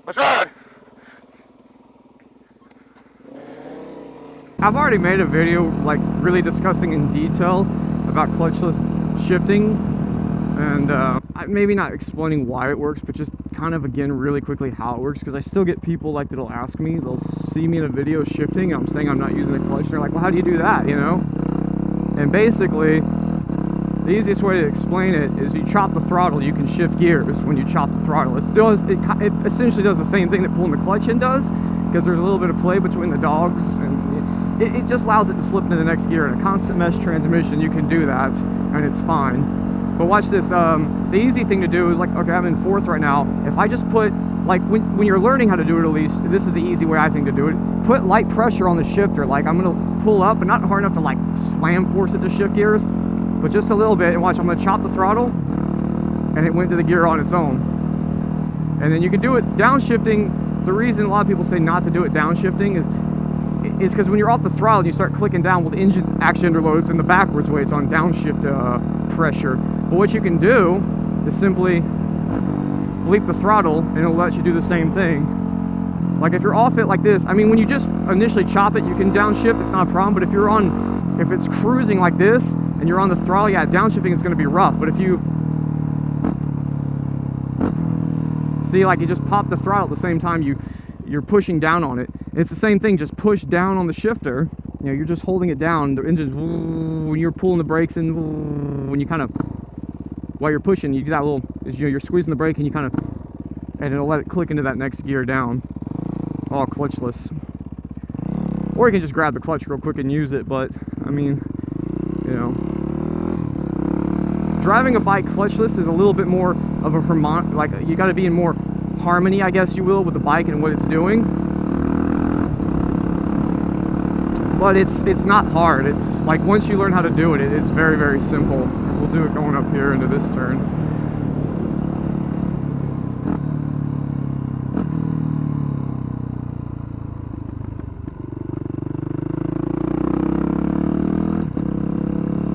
What's up? I've already made a video like really discussing in detail about clutchless shifting, and maybe not explaining why it works, but just kind of again really quickly how it works, because I still get people like that'll ask me, they'll see me in a video shifting, I'm saying I'm not using a clutch, and they're like, well, how do you do that, you know? And basically the easiest way to explain it is you chop the throttle, you can shift gears when you chop the throttle. It essentially does the same thing that pulling the clutch in does, because there's a little bit of play between the dogs, and it just allows it to slip into the next gear. In a constant mesh transmission, you can do that, and it's fine. But watch this, the easy thing to do is, like, okay, I'm in fourth right now. If I just put, like, when you're learning how to do it, at least, this is the easy way I think to do it. Put light pressure on the shifter. Like, I'm gonna pull up, but not hard enough to, like, slam force it to shift gears, but just a little bit, and watch, I'm gonna chop the throttle, and it went to the gear on its own. And then you can do it downshifting. The reason a lot of people say not to do it downshifting is because when you're off the throttle, you start clicking down, well, the engine actually underloads in the backwards way. It's on downshift pressure. But what you can do is simply bleep the throttle, and it'll let you do the same thing. Like, if you're off it like this, I mean, when you just initially chop it, you can downshift, it's not a problem. But if it's cruising like this, and you're on the throttle, yeah, downshifting is going to be rough. But if you see, like, you just pop the throttle at the same time you're pushing down on it. It's the same thing, just push down on the shifter. You know, you're just holding it down. The engine's, when you're pulling the brakes in, when you kind of, while you're pushing, you do that little, you know, you're squeezing the brake, and you kind of, and it'll let it click into that next gear down. All clutchless. Or you can just grab the clutch real quick and use it, but, I mean, you know. Driving a bike clutchless is a little bit more of a like, you got to be in more harmony, I guess you will, with the bike and what it's doing. But it's not hard. It's like, once you learn how to do it, it's very, very simple. We'll do it going up here into this turn.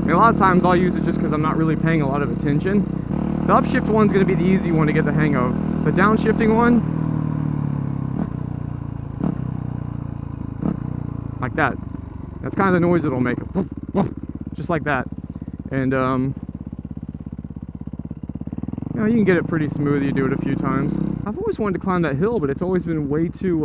A lot of times I'll use it just because I'm not really paying a lot of attention. The upshift one's going to be the easy one to get the hang of. The downshifting one, like that. That's kind of the noise it'll make. Just like that. And, you know, you can get it pretty smooth. You do it a few times. I've always wanted to climb that hill, but it's always been way too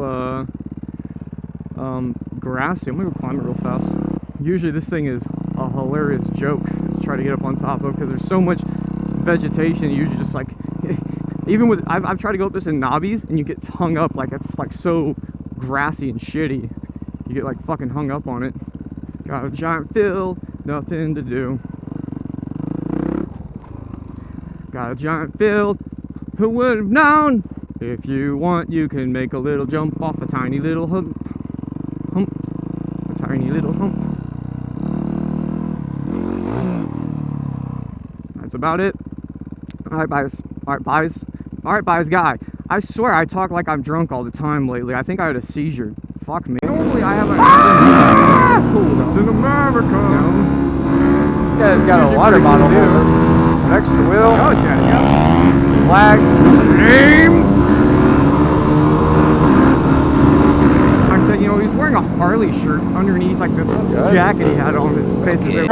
grassy. I'm going to go climb it real fast. Usually this thing is a hilarious joke to try to get up on top of, because there's so much vegetation. You usually just, like, even with, I've tried to go up this in knobbies, and you get hung up. Like, it's like so grassy and shitty, you get like fucking hung up on it. Got a giant field, nothing to do. Got a giant field, who would have known? If you want, you can make a little jump off a tiny little hump, a tiny little hump. That's about it. Alright, guys. Alright, guys. Alright, guys, guy. I swear I talk like I'm drunk all the time lately. I think I had a seizure. Fuck me. Normally I have a... Pulled up in America. No. This guy's got a water bottle holder next to the wheel. Oh, yeah, yeah. Flags. Name. Like I said, you know, he's wearing a Harley shirt underneath, like, this jacket he had on. His face.